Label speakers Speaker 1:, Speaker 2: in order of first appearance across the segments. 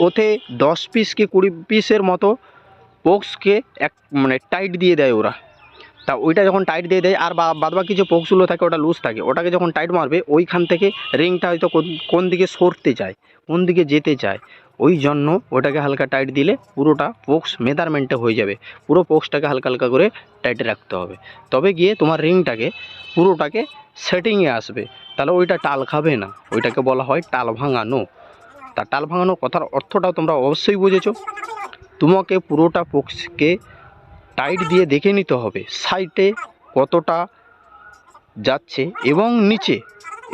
Speaker 1: ওতে 10 পিস কি 20 পিসের মতো পোক্সকে এক মানে টাইট দিয়ে দেয় ওরা। তা ওইটা যখন টাইট দিয়ে দেয় আর বাদবাকি যে পোক্সগুলো থাকে ওটা লুজ থাকে, ওটাকে যখন টাইট মারবে ওইখান থেকে রিংটা হয়তো কোন দিকে সরতে চায়, কোন দিকে যেতে চায়, ওই জন্য ওটাকে হালকা টাইট দিলে পুরোটা পোক্স মেজারমেন্টে হয়ে যাবে। পুরো পোক্সটাকে হালকা হালকা করে টাইটে রাখতে হবে, তবে গিয়ে তোমার রিংটাকে পুরোটাকে সেটিংয়ে আসবে। তাহলে ওইটা টাল খাবে না, ওইটাকে বলা হয় টাল ভাঙানো। তা টাল ভাঙানোর কথার অর্থটাও তোমরা অবশ্যই বুঝেছো। তোমাকে পুরোটা পোক্সকে টাইট দিয়ে দেখে নিতে হবে সাইডে কতটা যাচ্ছে এবং নিচে,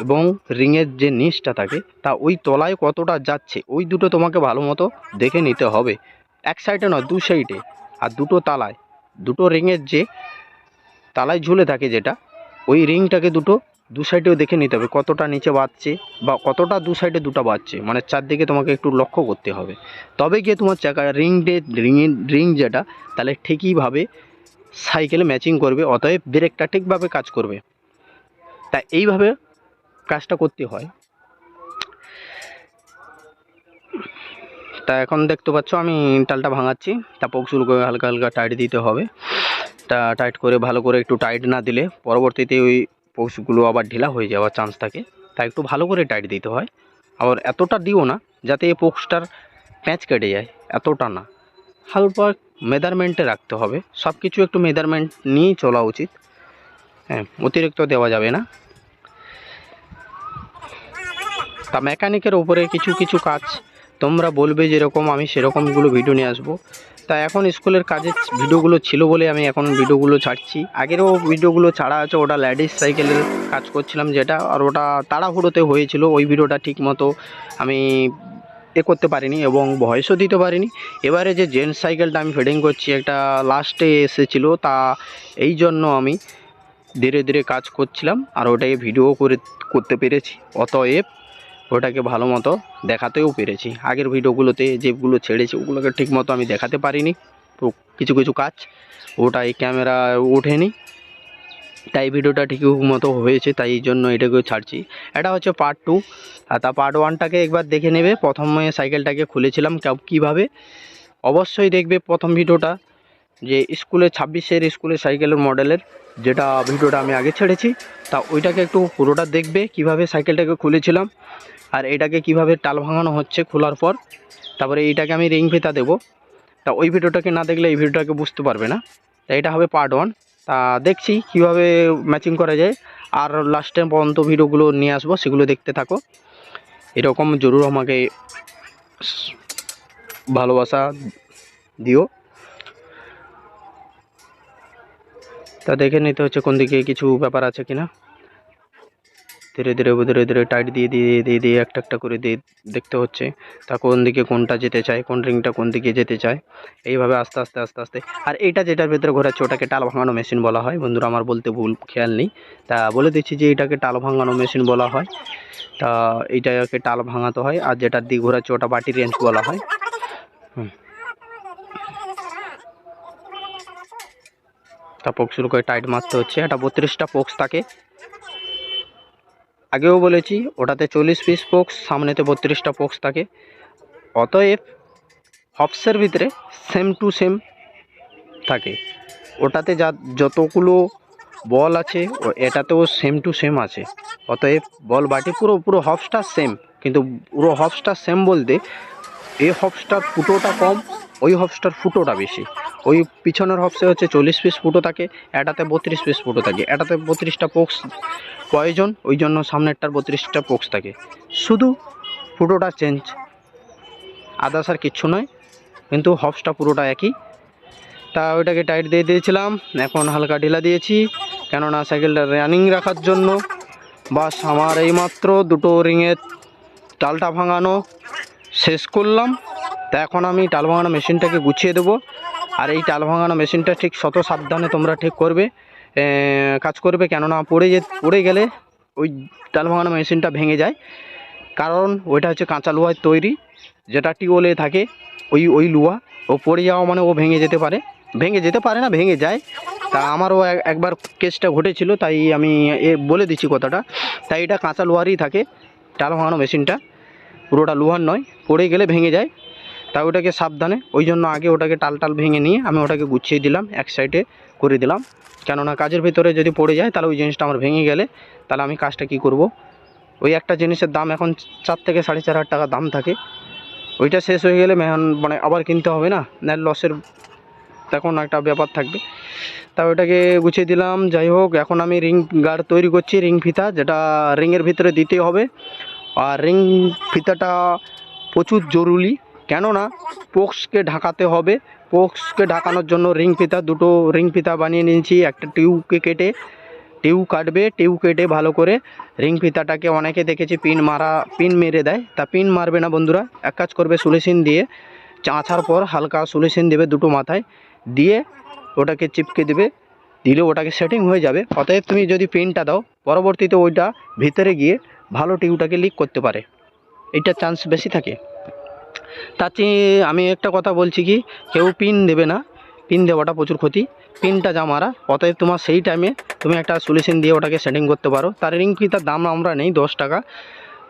Speaker 1: এবং রিংয়ের যে নিচটা থাকে তা ওই তলায় কতটা যাচ্ছে, ওই দুটো তোমাকে ভালো মতো দেখে নিতে হবে। এক সাইডে নয়, দু সাইডে, আর দুটো তালায়, দুটো রিংয়ের যে তালায় ঝুলে থাকে যেটা, ওই রিংটাকে দু সাইডেও দেখে নিতে হবে কতটা নিচে বাজছে বা কতটা দু সাইডে দুটো বাজছে, মানে চারদিকে তোমাকে একটু লক্ষ্য করতে হবে। তবে গিয়ে তোমার চাকা রিং যেটা তাহলে ঠিকইভাবে সাইকেলে ম্যাচিং করবে, অতএব ব্রেকটা ঠিকভাবে কাজ করবে। তাই এইভাবে কাজটা করতে হয়। তা এখন দেখতে পাচ্ছ আমি টালটা ভাঙাচ্ছি। তা পোক্সগুলোকে হালকা হালকা টাইট দিতে হবে। তা টাইট করে ভালো করে একটু টাইট না দিলে পরবর্তীতে ওই পোক্সগুলো আবার ঢিলা হয়ে যাওয়ার চান্স থাকে। তাই একটু ভালো করে টাইট দিতে হয়। আবার এতটা দিও না যাতে এই পোক্সটার প্যাঁচ কেটে যায়, এতটা না, হালকা মেজারমেন্টে রাখতে হবে। সব কিছু একটু মেজারমেন্ট নিয়েই চলা উচিত, হ্যাঁ, অতিরিক্ত দেওয়া যাবে না। তা মেকানিকের উপরে কিছু কিছু কাজ তোমরা বলবে যেরকম আমি সেরকমগুলো ভিডিও নিয়ে আসবো। তা এখন স্কুলের কাজের ভিডিওগুলো ছিল বলে আমি এখন ভিডিওগুলো ছাড়ছি। আগেরও ভিডিওগুলো ছাড়া আছে, ওটা লেডিস সাইকেলের কাজ করছিলাম যেটা, আর ওটা তাড়াহুড়োতে হয়েছিল। ওই ভিডিওটা ঠিক মতো আমি করতে পারিনি এবং ভয়েসও দিতে পারিনি। এবারে যে জেন্টস সাইকেলটা আমি ফিডিং করছি একটা লাস্টে এসেছিলো, তা এই জন্য আমি ধীরে ধীরে কাজ করছিলাম আর ওটাকে ভিডিও করতে পেরেছি, অতএব ওটাকে ভালো মতো দেখাতেও পেরেছি। আগের ভিডিওগুলোতে যেগুলো ছেড়েছি ওগুলোকে ঠিক মতো আমি দেখাতে পারিনি, তো কিছু কিছু কাজ ওটা এই ক্যামেরা ওঠেনি, তাই ভিডিওটা ঠিক মতো হয়েছে, তাই এই জন্য এটাকেও ছাড়ছি। এটা হচ্ছে পার্ট 2। আর তা পার্ট 1টাকে একবার দেখে নেবে। প্রথমে সাইকেলটাকে খুলেছিলাম কীভাবে, অবশ্যই দেখবে প্রথম ভিডিওটা, যে স্কুলে 26-এর স্কুলের সাইকেলের মডেলের যেটা ভিডিওটা আমি আগে ছেড়েছি, তা ওইটাকে একটু পুরোটা দেখবে কিভাবে সাইকেলটাকে খুলেছিলাম আর এটাকে কিভাবে টাল ভাঙানো হচ্ছে খোলার পর। তারপরে এইটাকে আমি রিং ফিতা দেবো। তা ওই ভিডিওটাকে না দেখলে এই ভিডিওটাকে বুঝতে পারবে না। তা এটা হবে পার্ট 1। তা দেখছি কিভাবে ম্যাচিং করা যায়, আর লাস্ট টাইম পর্যন্ত ভিডিওগুলো নিয়ে আসবো, সেগুলো দেখতে থাকো। এরকম জরুর আমাকে ভালোবাসা দিও। তা দেখে নিতে হচ্ছে কোন দিকে কিছু ব্যাপার আছে কিনা। ধীরে ধীরে টাইট দিয়ে একটা একটা করে দিয়ে দেখতে হচ্ছে তা কোন দিকে কোনটা যেতে চায়, কোন রিংটা কোন দিকে যেতে চায়, এইভাবে আস্তে আস্তে। আর এইটা যেটার ভেতরে ঘোরাচ্ছে ওটাকে টাল ভাঙানো মেশিন বলা হয়। বন্ধুরা আমার বলতে ভুল খেয়াল নেই, তা বলে দিচ্ছি যে এটাকে টাল ভাঙানো মেশিন বলা হয়। তা এইটাকে টাল ভাঙাতে হয়, আর যেটার দিক ঘোরাচ্ছে ওটা বাটি রেঞ্চ বলা হয়। তা পোক্সগুলোকে টাইট মারতে হচ্ছে। এটা 32টা পোক্স থাকে, আগেও বলেছি ওটাতে 40 পিস পোক্স, সামনেতে 32টা পোক্স থাকে। অতএব হপসের ভিতরে সেম টু সেম থাকে, ওটাতে যতগুলো বল আছে এটাতেও সেম টু সেম আছে। অতএব বল বাটি পুরো হপসটা সেম, কিন্তু পুরো হপসটা সেম বলতে এই হপসটার ফুটোটা কম, ওই হপসটার ফুটোটা বেশি। ওই পিছনের হপসে হচ্ছে 40 পিস ফুটো থাকে, এটাতে 32 পিস ফুটো থাকে। এটাতে 32টা পোক্স প্রয়োজন, ওই জন্য সামনেরটার 32টা পোক্স থাকে, শুধু ফুটোটা চেঞ্জ, আদার্স আর কিচ্ছু নয়, কিন্তু হপসটা পুরোটা একই। তা ওইটাকে টাইট দিয়ে দিয়েছিলাম, এখন হালকা ঢিলা দিয়েছি কেননা সাইকেলটা রানিং রাখার জন্য। বাস আমার এইমাত্র দুটো রিংয়ের টালটা ভাঙানো শেষ করলাম। তা এখন আমি টাল ভাঙানো মেশিনটাকে গুছিয়ে দেবো। আর এই টাল ভাঙানো মেশিনটা ঠিক শত সাবধানে তোমরা ঠিক করবে, কাজ করবে, কেননা পড়ে গেলে ওই টাল ভাঙানো মেশিনটা ভেঙে যায়। কারণ ওইটা হচ্ছে কাঁচা লোহার তৈরি, যেটা টিউবওয়েলে থাকে ওই লোহা, ও পড়ে যাওয়া মানে ও ভেঙে যেতে পারে না, ভেঙে যায়। তা আমারও একবার কেসটা ঘটেছিল, তাই আমি বলে দিচ্ছি কথাটা। তাই এটা কাঁচা লোহারই থাকে টাল ভাঙানো মেশিনটা। পুরোটা লোহার নয়, পড়ে গেলে ভেঙে যায়। তাই ওটাকে সাবধানে, ওই জন্য আগে ওটাকে টাল ভেঙে নিয়ে আমি ওটাকে গুছিয়ে দিলাম, এক সাইডে করে দিলাম। কেননা কাজের ভিতরে যদি পড়ে যায় তাহলে ওই জিনিসটা আমার ভেঙে গেলে তাহলে আমি কাজটা কি করব। ওই একটা জিনিসের দাম এখন 4 থেকে 4.5 টাকা দাম থাকে, ওইটা শেষ হয়ে গেলে মানে আবার কিনতে হবে না, লসের তখন একটা ব্যাপার থাকবে। তা ওইটাকে গুছিয়ে দিলাম। যাই হোক, এখন আমি রিং গার্ড তৈরি করছি, রিং ফিতা, যেটা রিংয়ের ভিতরে দিতে হবে। আর রিং ফিতাটা প্রচুর জরুরি, কেননা পোক্সকে ঢাকাতে হবে। পোক্সকে ঢাকানোর জন্য রিং ফিতা, দুটো রিং ফিতা বানিয়ে নিয়েছি। একটা টিউবকে কেটে, টিউ কাটবে, টিউ কেটে ভালো করে রিং ফিতাটাকে, অনেকে দেখেছি পিন মেরে দেয়, তা পিন মারবে না বন্ধুরা। এক কাজ করবে, সুলেসিন দিয়ে চাঁচার পর হালকা সুলেসিন দেবে দুটো মাথায়, দিয়ে ওটাকে চিপকে দেবে, দিলে ওটাকে সেটিং হয়ে যাবে। অতএব তুমি যদি পিনটা দাও, পরবর্তীতে ওইটা ভিতরে গিয়ে ভালো টিউটাকে লিক করতে পারে, এইটার চান্স বেশি থাকে। তার চেয়ে আমি একটা কথা বলছি কি, কেউ পিন দেবে না, পিন দেওয়াটা প্রচুর ক্ষতি, পিনটা যা মারা। অতএব তোমার সেই টাইমে তুমি একটা সলিউশন দিয়ে ওটাকে সেটিং করতে পারো। তার রিং ফিতার দাম আমরা নেই 10 টাকা।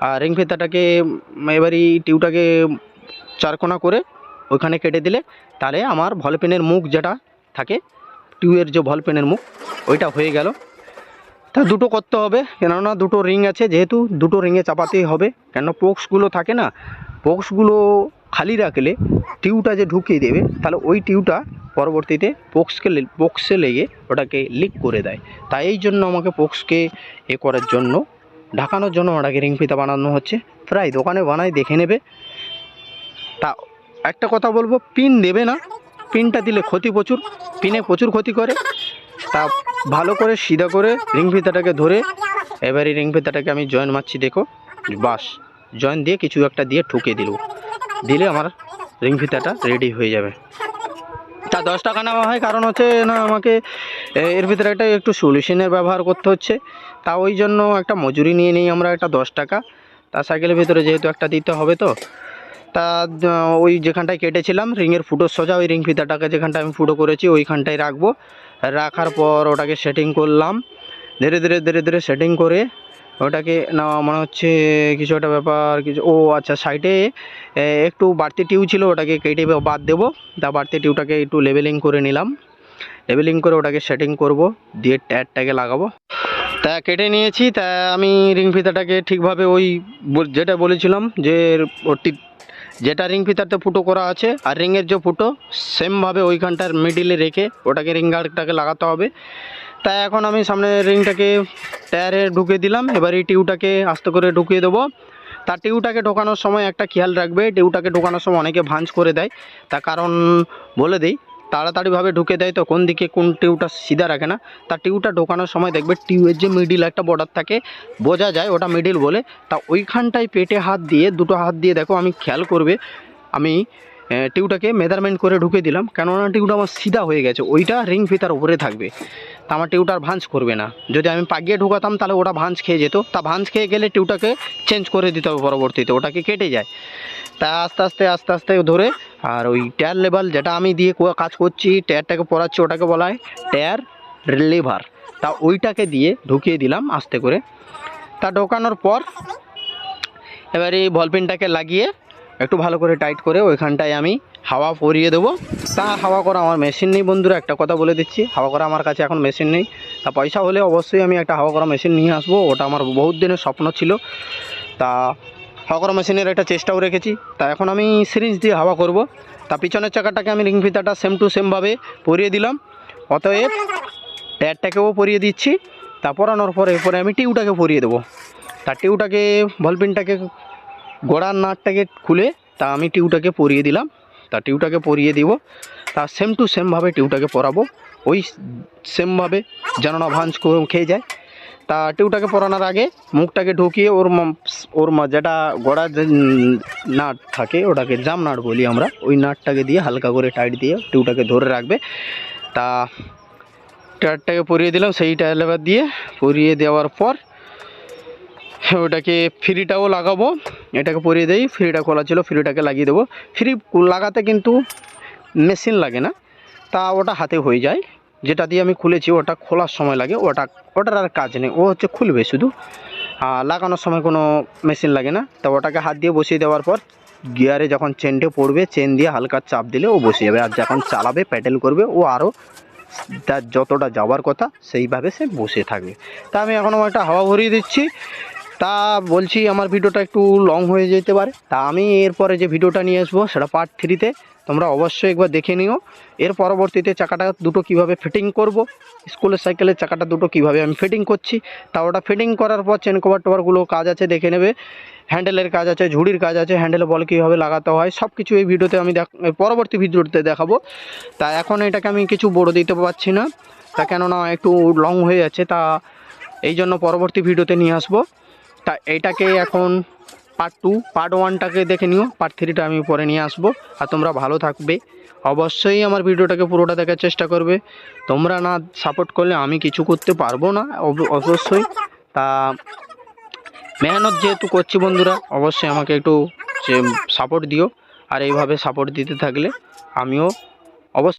Speaker 1: আর রিং ফিতাটাকে এবারই টিউটাকে 4 কোণা করে ওইখানে কেটে দিলে তাহলে আমার ভল পেনের মুখ যেটা থাকে, টিউয়ের যে ভল পেনের মুখ, ওইটা হয়ে গেল। তা দুটো করতে হবে, কেননা দুটো রিং আছে, যেহেতু দুটো রিংয়ে চাপাতেই হবে। কেন পোক্সগুলো থাকে না, পোক্সগুলো খালি রাখলে টিউটা যে ঢুকিয়ে দেবে, তাহলে ওই টিউটা পরবর্তীতে পোক্সে লেগে ওটাকে লিক করে দেয়। তাই এই জন্য আমাকে পোক্সকে করার জন্য, ঢাকানোর জন্য ওটাকে রিং ফিতা বানানো হচ্ছে। প্রায় দোকানে বানায়, দেখে নেবে। তা একটা কথা বলবো, পিন দেবে না, পিনটা দিলে ক্ষতি প্রচুর, পিনে প্রচুর ক্ষতি করে। তা ভালো করে সিধা করে রিং ফিতাটাকে ধরে, এবারে রিং ফিতাটাকে আমি জয়েন মারছি, দেখো, বাস জয়েন দিয়ে কিছু একটা দিয়ে ঠুকে দিলে আমার রিং ফিতাটা রেডি হয়ে যাবে। তা 10 টাকা নেওয়া হয়, কারণ হচ্ছে না আমাকে এর ভিতরে একটু সলিউশনের ব্যবহার করতে হচ্ছে। তা ওই জন্য একটা মজুরি নিয়ে নিই আমরা, একটা 10 টাকা। তা সাইকেলের ভিতরে যেহেতু একটা দিতে হবে, তো তা ওই যেখানটায় কেটেছিলাম রিংয়ের ফুটো সোজা, ওই রিং ফিতাটাকে যেখানটায় আমি ফুটো করেছি ওইখানটায় রাখবো। রাখার পর ওটাকে সেটিং করলাম, ধীরে ধীরে সেটিং করে ওটাকে না, মনে হচ্ছে কিছু একটা ব্যাপার, কিছু, ও আচ্ছা, সাইডে একটু বাড়তি টিউ ছিল, ওটাকে কেটে বাদ দেবো। তা বাড়তি টিউটাকে একটু লেবেলিং করে নিলাম, লেবেলিং করে ওটাকে সেটিং করব, দিয়ে ট্যারটাকে লাগাবো। তা কেটে নিয়েছি। তা আমি রিং ফিতাটাকে ঠিকভাবে ওই যেটা বলেছিলাম যে যেটা রিং ফিতাতে ফুটো করা আছে আর রিংয়ের যে ফুটো, সেমভাবে ওইখানটার মিডিলে রেখে ওটাকে রিং গার্ডটাকে লাগাতে হবে। তাই এখন আমি সামনে রিংটাকে টায়ারে ঢুকিয়ে দিলাম, এবার এই টিউটাকে আস্তে করে ঢুকিয়ে দেবো। তার টিউটাকে ঢোকানোর সময় একটা খেয়াল রাখবে, টিউটাকে ঢোকানোর সময় অনেকে ভাঁজ করে দেয়, তার কারণ বলে দিই, তাড়াতাড়িভাবে ঢুকে দেয় তো কোন দিকে কোন টিউটা সিধা রাখে না। তার টিউটা ঢোকানোর সময় দেখবে টিউয়ের যে মিডিল একটা বর্ডার থাকে, বোঝা যায় ওটা মিডিল বলে। তা ওইখানটায় পেটে হাত দিয়ে, দুটো হাত দিয়ে দেখো, আমি খেয়াল করবে, আমি টিউটাকে মেজারমেন্ট করে ঢুকে দিলাম, কেননা টিউটা আমার সিধা হয়ে গেছে, ওইটা রিং ফিতার উপরে থাকবে। তা আমার টিউটার ভাঁজ করবে না। যদি আমি পাকিয়ে ঢুকাতাম তাহলে ওটা ভাঁজ খেয়ে যেত। তা ভাঁজ খেয়ে গেলে টিউটাকে চেঞ্জ করে দিতে হবে, পরবর্তীতে ওটাকে কেটে যায়। তা আস্তে আস্তে ধরে, আর ওই টায়ার লেভার যেটা আমি দিয়ে কাজ করছি, টায়ারটাকে পরাচ্ছি, ওটাকে বলা হয় টায়ার লেভার। তা ওইটাকে দিয়ে ঢুকিয়ে দিলাম আস্তে করে। তা ঢোকানোর পর এবারে এই বলপিনটাকে লাগিয়ে একটু ভালো করে টাইট করে ওইখানটায় আমি হাওয়া পরিয়ে দেবো। তা হাওয়া করা আমার মেশিন নেই বন্ধুরা, একটা কথা বলে দিচ্ছি, হাওয়া করা আমার কাছে এখন মেশিন নেই। তা পয়সা হলে অবশ্যই আমি একটা হাওয়া করা মেশিন নিয়ে আসবো, ওটা আমার বহুত দিনের স্বপ্ন ছিল। তা হাওয়া করা মেশিনের একটা চেষ্টাও রেখেছি। তা এখন আমি সিরিঞ্জ দিয়ে হাওয়া করব। তা পিছনের চাকাটাকে আমি রিং ফিতাটা সেম টু সেমভাবে পরিয়ে দিলাম, অতএব টায়ারটাকেও পরিয়ে দিচ্ছি। তা পরানোর পরে এরপরে আমি টিউটাকে পরিয়ে দেবো। তা টিউটাকে, বলপিনটাকে, গোড়ার নাটটাকে খুলে তা আমি টিউটাকে পরিয়ে দিলাম। তা টিউটাকে পরিয়ে দিব, তা সেম টু সেমভাবে টিউটাকে পরাবো, ওই সেমভাবে যেন না ভাঁজ খেয়ে যায়। তা টিউটাকে পরানোর আগে মুখটাকে ঢুকিয়ে ওর যেটা গোড়ার যে নাট থাকে, ওটাকে জাম নাট বলি আমরা, ওই নাটটাকে দিয়ে হালকা করে টাইট দিয়ে টিউটাকে ধরে রাখবে। তা টায়ারটাকে পরিয়ে দিলাম, সেই টায়ার লেবার দিয়ে পরিয়ে দেওয়ার পর ওটাকে ফ্রিটাও লাগাবো। এটাকে পরিয়ে দেই, ফ্রিটা খোলা ছিল, ফ্রিটাকে লাগিয়ে দেবো। ফ্রি লাগাতে কিন্তু মেশিন লাগে না, তা ওটা হাতে হয়ে যায়। যেটা দিয়ে আমি খুলেছি ওটা খোলার সময় লাগে, ওটার আর কাজ নেই, ও হচ্ছে খুলবে শুধু। লাগানোর সময় কোনো মেশিন লাগে না। তো ওটাকে হাত দিয়ে বসিয়ে দেওয়ার পর গিয়ারে যখন চেনটে পড়বে, চেন দিয়ে হালকা চাপ দিলে ও বসে যাবে। আর যখন চালাবে, প্যাডেল করবে, ও আরও তার যতটা যাওয়ার কথা সেইভাবে সে বসে থাকবে। তা আমি এখনও একটা হাওয়া ভরিয়ে দিচ্ছি। তা বলছি আমার ভিডিওটা একটু লং হয়ে যেতে পারে, তা আমি এরপরে যে ভিডিওটা নিয়ে আসবো সেটা পার্ট 3-তে, তোমরা অবশ্যই একবার দেখে নিও। এর পরবর্তীতে চাকাটা দুটো কিভাবে ফিটিং করব, স্কুলের সাইকেলের চাকাটা দুটো কিভাবে আমি ফিটিং করছি, তা ওটা ফিটিং করার পর চেন কভার টভারগুলো কাজ আছে দেখে নেবে, হ্যান্ডেলের কাজ আছে, ঝুড়ির কাজ আছে, হ্যান্ডেলে বল কীভাবে লাগাতে হয় সব কিছু এই ভিডিওতে আমি পরবর্তী ভিডিওতে দেখাবো। তা এখন এটাকে আমি কিছু বড় দিতে পারছি না, তা কেননা একটু লং হয়ে যাচ্ছে, তা এই জন্য পরবর্তী ভিডিওতে নিয়ে আসবো। তা এইটাকে এখন পার্ট 1টাকে দেখে নিও, পার্ট 3টা আমি পরে নিয়ে আসবো। আর তোমরা ভালো থাকবে, অবশ্যই আমার ভিডিওটাকে পুরোটা দেখার চেষ্টা করবে। তোমরা না সাপোর্ট করলে আমি কিছু করতে পারবো না অবশ্যই। তা মেহনত যেহেতু করছি বন্ধুরা, অবশ্যই আমাকে একটু সাপোর্ট দিও। আর এইভাবে সাপোর্ট দিতে থাকলে আমিও